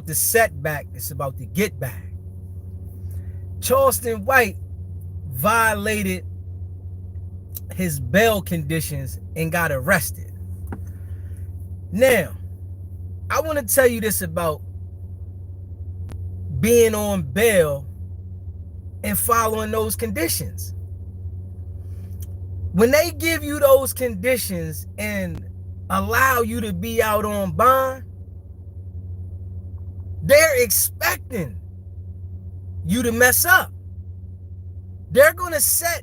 the setback, it's about the get back. Charleston White violated his bail conditions and got arrested. Now, I want to tell you this about being on bail and following those conditions. When they give you those conditions and allow you to be out on bond, they're expecting you to mess up. They're going to set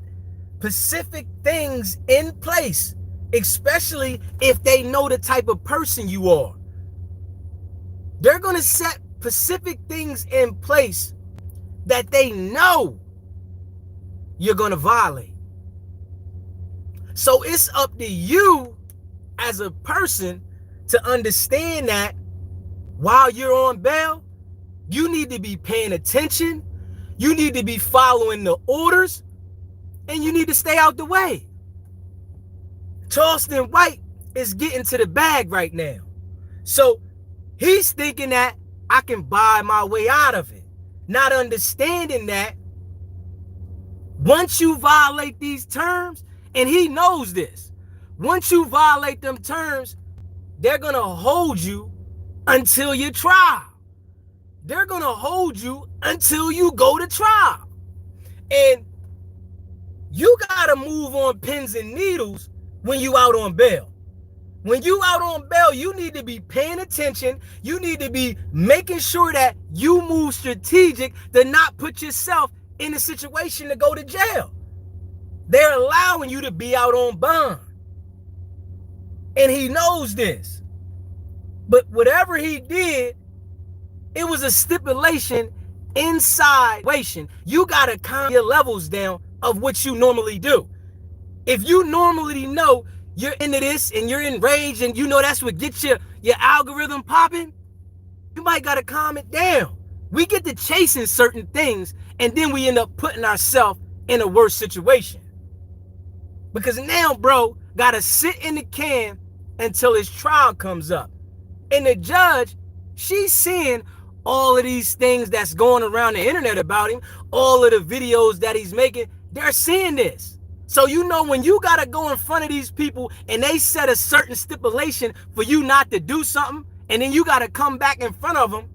specific things in place, especially if they know the type of person you are. They're going to set specific things in place that they know you're going to violate. So it's up to you as a person to understand that while you're on bail, you need to be paying attention, you need to be following the orders, and you need to stay out the way. Charleston White is getting to the bag right now. So he's thinking that I can buy my way out of it, not understanding that once you violate these terms, and he knows this, once you violate them terms, they're going to hold you until your trial. They're going to hold you until you go to trial. And you got to move on pins and needles when you out on bail. When you out on bail, you need to be paying attention. You need to be making sure that you move strategic to not put yourself in a situation to go to jail. They're allowing you to be out on bond. And he knows this. But whatever he did, it was a stipulation inside. You got to calm your levels down of what you normally do. If you normally know you're into this and you're enraged and you know that's what gets your algorithm popping, you might got to calm it down. We get to chasing certain things and then we end up putting ourselves in a worse situation. Because now, bro, got to sit in the can until his trial comes up. And the judge, she's seeing all of these things that's going around the internet about him, all of the videos that he's making, they're seeing this. So you know when you got to go in front of these people and they set a certain stipulation for you not to do something, and then you got to come back in front of them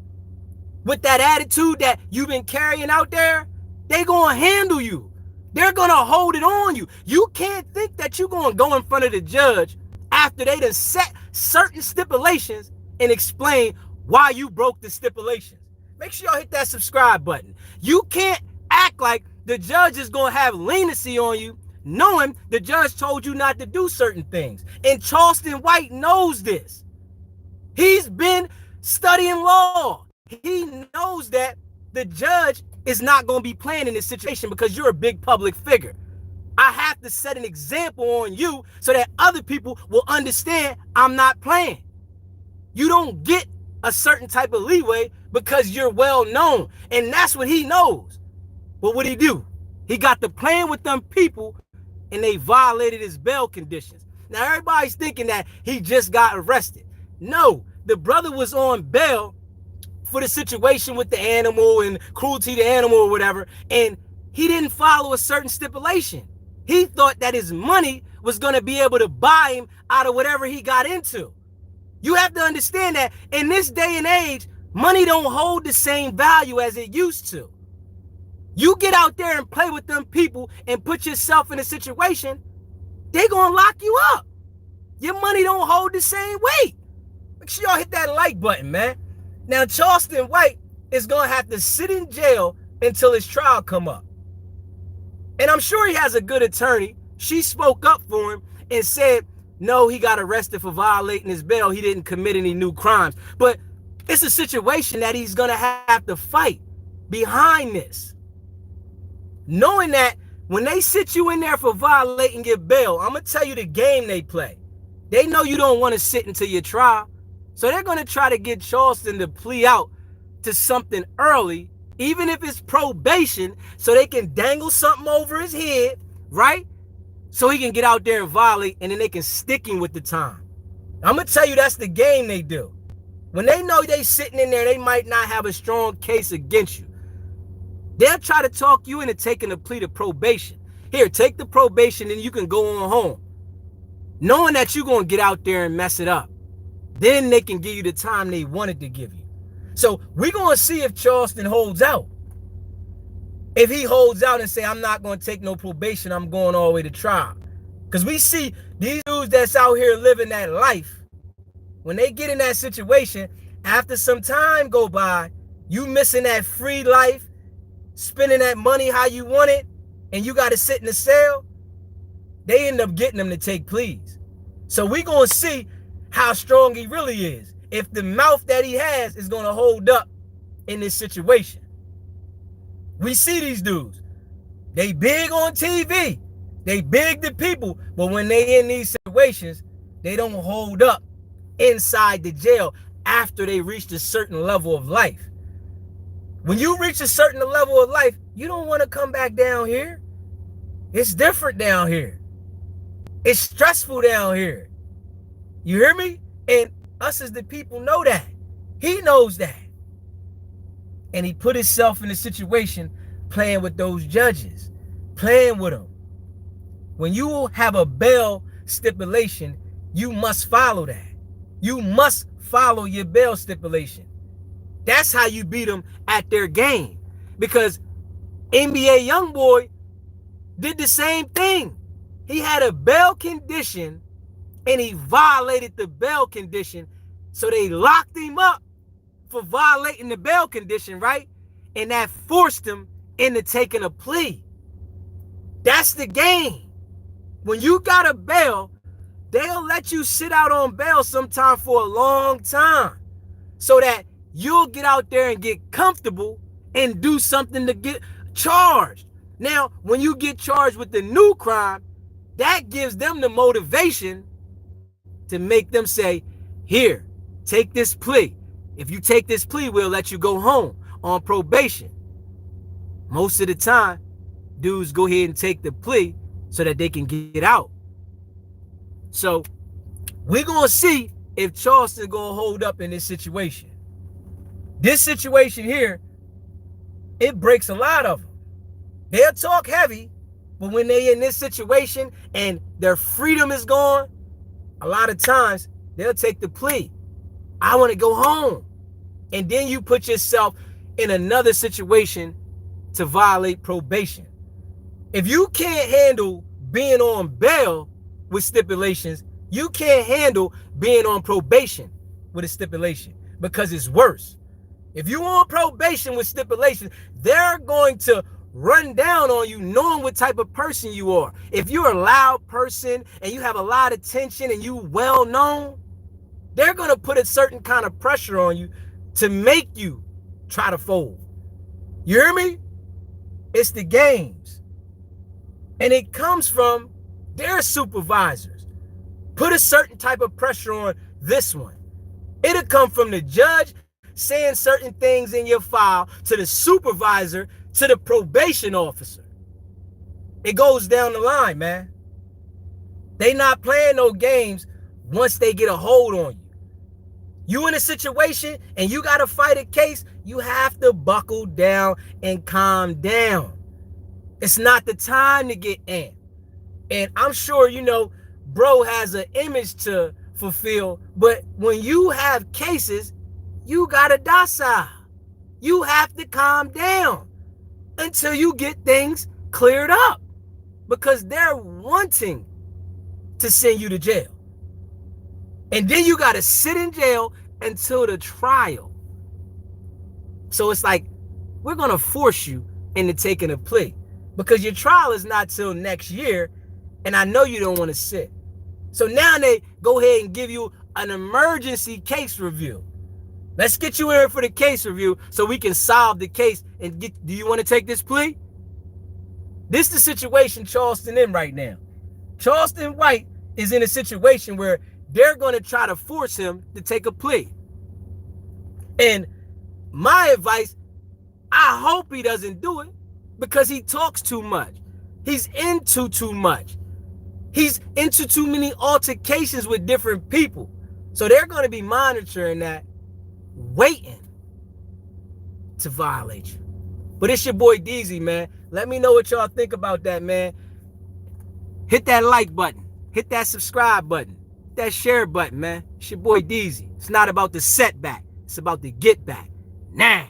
with that attitude that you've been carrying out there, they going to handle you. They're going to hold it on you. You can't think that you're going to go in front of the judge after they done set certain stipulations and explain why you broke the stipulations. Make sure y'all hit that subscribe button. You can't act like the judge is going to have leniency on you knowing the judge told you not to do certain things. And Charleston White knows this. He's been studying law. He knows that the judge is not going to be playing in this situation because you're a big public figure. I have to set an example on you so that other people will understand I'm not playing. You don't get a certain type of leeway because you're well known. And that's what he knows. But what he do? He got to playing with them people and they violated his bail conditions. Now everybody's thinking that he just got arrested. No, the brother was on bail for the situation with the animal and cruelty to animal or whatever. And he didn't follow a certain stipulation. He thought that his money was going to be able to buy him out of whatever he got into. You have to understand that in this day and age, money don't hold the same value as it used to. You get out there and play with them people and put yourself in a situation, they're going to lock you up. Your money don't hold the same weight. Make sure y'all hit that like button, man. Now, Charleston White is going to have to sit in jail until his trial come up. And I'm sure he has a good attorney. She spoke up for him and said, no, he got arrested for violating his bail. He didn't commit any new crimes. But it's a situation that he's going to have to fight behind this. Knowing that when they sit you in there for violating your bail, I'm going to tell you the game they play. They know you don't want to sit until your trial. So they're going to try to get Charleston to plea out to something early, even if it's probation, so they can dangle something over his head, right? So he can get out there and violate, and then they can stick him with the time. I'm going to tell you that's the game they do. When they know they sitting in there, they might not have a strong case against you. They'll try to talk you into taking a plea to probation. Here, take the probation and you can go on home. Knowing that you're going to get out there and mess it up. Then they can give you the time they wanted to give you. So we're going to see if Charleston holds out. If he holds out and say, I'm not going to take no probation, I'm going all the way to trial. Because we see these dudes that's out here living that life, when they get in that situation, after some time go by, you missing that free life, spending that money how you want it, and you got to sit in the cell, they end up getting them to take pleas. So we're going to see how strong he really is. If the mouth that he has is going to hold up in this situation. We see these dudes. They big on TV. They big to people. But when they in these situations, they don't hold up inside the jail after they reach a certain level of life. When you reach a certain level of life, you don't want to come back down here. It's different down here. It's stressful down here. You hear me? And us as the people know that. He knows that. And he put himself in a situation playing with those judges, playing with them. When you have a bail stipulation, you must follow that. You must follow your bail stipulation. That's how you beat them at their game. Because NBA Youngboy did the same thing. He had a bail condition and he violated the bail condition. So they locked him up for violating the bail condition, right? And that forced him into taking a plea. That's the game. When you got a bail, they'll let you sit out on bail sometime for a long time so that you'll get out there and get comfortable and do something to get charged. Now, when you get charged with the new crime, that gives them the motivation to make them say, here, take this plea. If you take this plea, we'll let you go home on probation. Most of the time, dudes go ahead and take the plea so that they can get out. So we're going to see if Charleston going to hold up in this situation. This situation here, it breaks a lot of them. They'll talk heavy, but when they in this situation and their freedom is gone, a lot of times they'll take the plea. I want to go home. And then you put yourself in another situation to violate probation. If you can't handle being on bail with stipulations, you can't handle being on probation with a stipulation because it's worse. If you're on probation with stipulations, they're going to run down on you knowing what type of person you are. If you're a loud person and you have a lot of tension and you well known, they're going to put a certain kind of pressure on you to make you try to fold. You hear me? It's the games. And it comes from their supervisors. Put a certain type of pressure on this one. It'll come from the judge saying certain things in your file to the supervisor, to the probation officer. It goes down the line, man. They not playing no games once they get a hold on you. You in a situation and you got to fight a case, you have to buckle down and calm down. It's not the time to get amped. And I'm sure, you know, bro has an image to fulfill, but when you have cases, you got to docile. You have to calm down until you get things cleared up because they're wanting to send you to jail. And then you got to sit in jail until the trial. So it's like, we're going to force you into taking a plea because your trial is not till next year. And I know you don't want to sit. So now they go ahead and give you an emergency case review. Let's get you in for the case review so we can solve the case and get, do you want to take this plea? This is the situation Charleston in right now. Charleston White is in a situation where they're going to try to force him to take a plea. And my advice, I hope he doesn't do it because he talks too much. He's into too much. He's into too many altercations with different people. So they're going to be monitoring that waiting to violate you. But it's your boy DZ, man. Let me know what y'all think about that, man. Hit that like button. Hit that subscribe button. Hit that share button, man. It's your boy DZ. It's not about the setback. It's about the get back. Now.